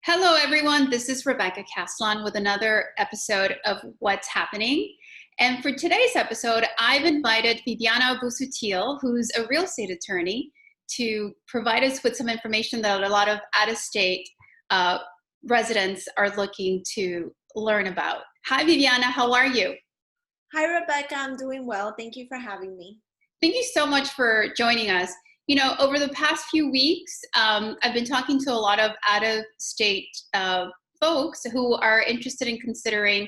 Hello, everyone. This is Rebeca Castellon with another episode of What's Happening. And for today's episode, I've invited Viviana Busutil, who's a real estate attorney, to provide us with some information that a lot of out-of-state residents are looking to learn about. Hi, Viviana. How are you? Hi, Rebecca. I'm doing well. Thank you for having me. Thank you so much for joining us. You know, over the past few weeks, I've been talking to a lot of out-of-state folks who are interested in considering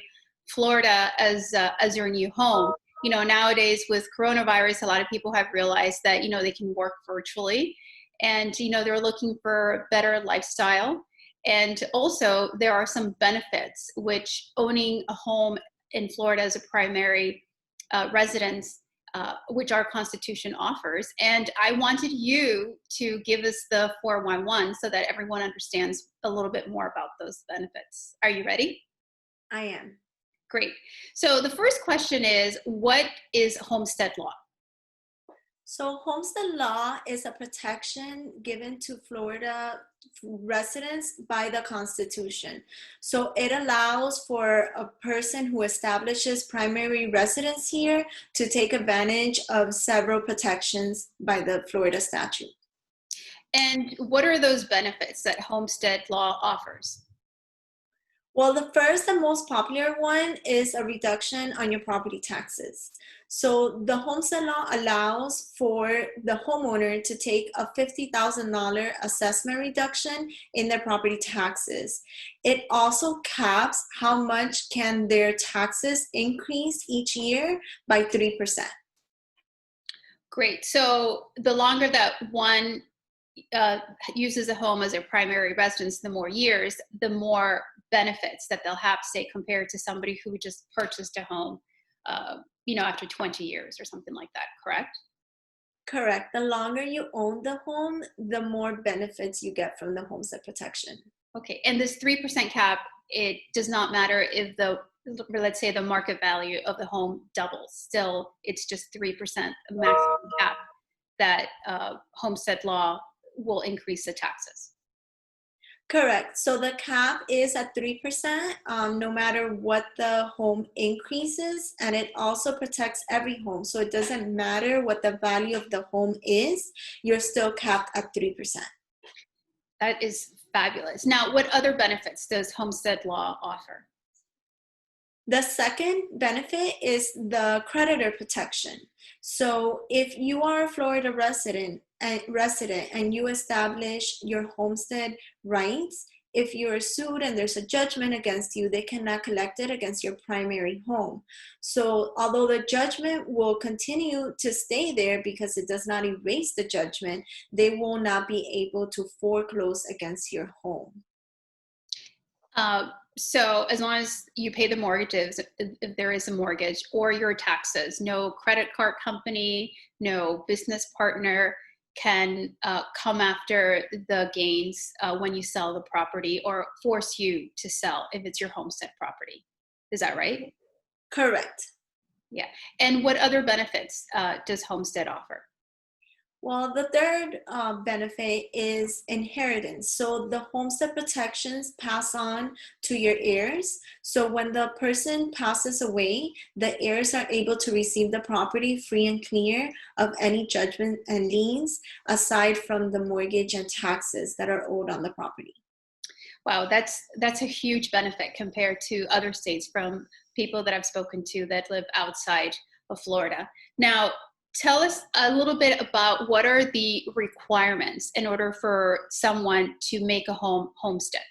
Florida as your new home. You know, nowadays with coronavirus, a lot of people have realized that, you know, they can work virtually and, you know, they're looking for better lifestyle. And also there are some benefits which owning a home in Florida as a primary residence which our Constitution offers. And I wanted you to give us the 411 so that everyone understands a little bit more about those benefits. Are you ready? I am. Great. So the first question is, what is Homestead Law? So Homestead Law is a protection given to Florida residents by the Constitution. So it allows for a person who establishes primary residence here to take advantage of several protections by the Florida statute. And what are those benefits that Homestead Law offers? Well, the first and most popular one is a reduction on your property taxes. So the Homestead Law allows for the homeowner to take a $50,000 assessment reduction in their property taxes. It also caps how much can their taxes increase each year by 3%. Great. So the longer that one uses a home as their primary residence, the more years, the more benefits that they'll have, say, compared to somebody who just purchased a home, you know, after 20 years or something like that, correct? Correct. The longer you own the home, the more benefits you get from the homestead protection. Okay. And this 3% cap, it does not matter if let's say the market value of the home doubles. Still, it's just 3% maximum cap that Homestead Law will increase the taxes. Correct. So the cap is at 3%, no matter what the home increases, and it also protects every home. So it doesn't matter what the value of the home is, you're still capped at 3%. That is fabulous. Now, what other benefits does Homestead Law offer? The second benefit is the creditor protection. So if you are a Florida resident and you establish your homestead rights, if you're sued and there's a judgment against you, they cannot collect it against your primary home. So although the judgment will continue to stay there because it does not erase the judgment, they will not be able to foreclose against your home. So as long as you pay the mortgages, if there is a mortgage, or your taxes, no credit card company, no business partner can come after the gains when you sell the property or force you to sell if it's your homestead property. Is that right? Correct. Yeah. And what other benefits does Homestead offer? Well, the third benefit is inheritance. So the homestead protections pass on to your heirs. So when the person passes away, the heirs are able to receive the property free and clear of any judgment and liens, aside from the mortgage and taxes that are owed on the property. Wow, that's a huge benefit compared to other states from people that I've spoken to that live outside of Florida. Now, tell us a little bit about what are the requirements in order for someone to make a homestead.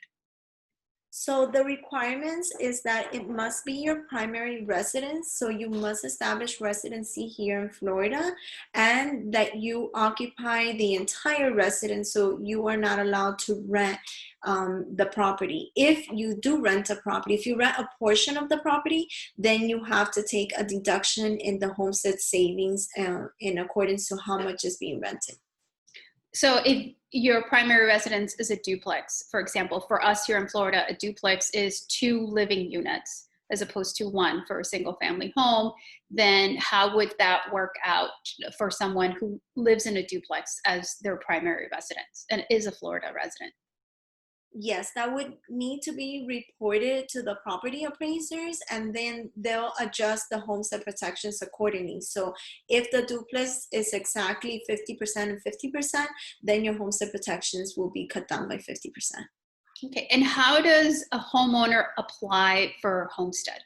So the requirements is that it must be your primary residence. So you must establish residency here in Florida, and that you occupy the entire residence. So you are not allowed to rent the property. If you do rent a property, if you rent a portion of the property, then you have to take a deduction in the homestead savings in accordance to how much is being rented. So if your primary residence is a duplex, for example, for us here in Florida, a duplex is 2 living units as opposed to 1 for a single family home, then how would that work out for someone who lives in a duplex as their primary residence and is a Florida resident? Yes, that would need to be reported to the property appraisers, and then they'll adjust the homestead protections accordingly. So if the duplex is exactly 50% and 50%, then your homestead protections will be cut down by 50%. Okay, and how does a homeowner apply for homestead?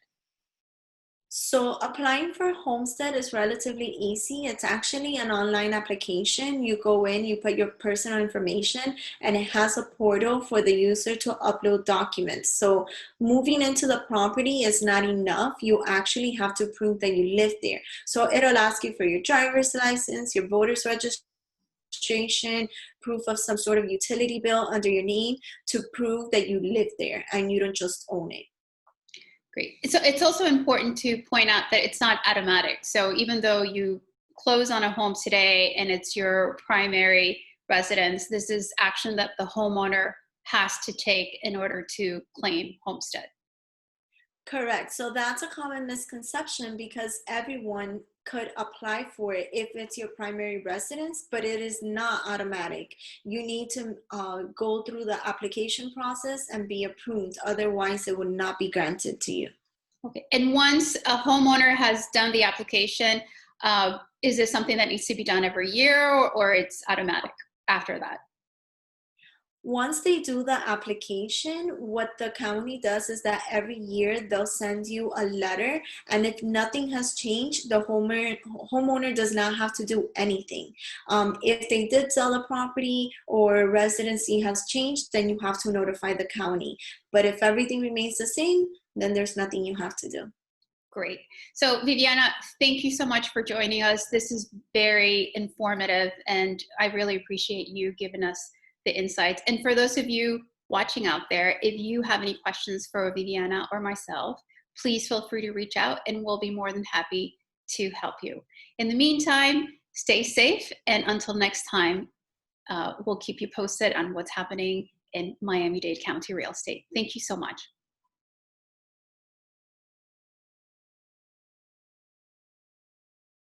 So applying for homestead is relatively easy. It's actually an online application. You go in, you put your personal information, and it has a portal for the user to upload documents. So moving into the property is not enough. You actually have to prove that you live there. So it'll ask you for your driver's license, your voter's registration, proof of some sort of utility bill under your name to prove that you live there and you don't just own it. Great. So it's also important to point out that it's not automatic. So even though you close on a home today and it's your primary residence, this is action that the homeowner has to take in order to claim homestead. Correct. So that's a common misconception because everyone could apply for it if it's your primary residence, but it is not automatic. You need to go through the application process and be approved. Otherwise, it would not be granted to you. Okay. And once a homeowner has done the application, is this something that needs to be done every year, or it's automatic after that? Once they do the application, what the county does is that every year they'll send you a letter, and if nothing has changed, the homeowner does not have to do anything. If they did sell a property or residency has changed, then you have to notify the county. But if everything remains the same, then there's nothing you have to do. Great. So Viviana, thank you so much for joining us. This is very informative, and I really appreciate you giving us the insights. And for those of you watching out there, if you have any questions for Viviana or myself, please feel free to reach out and we'll be more than happy to help you. In the meantime, stay safe, and until next time, we'll keep you posted on what's happening in Miami-Dade County real estate. Thank you so much.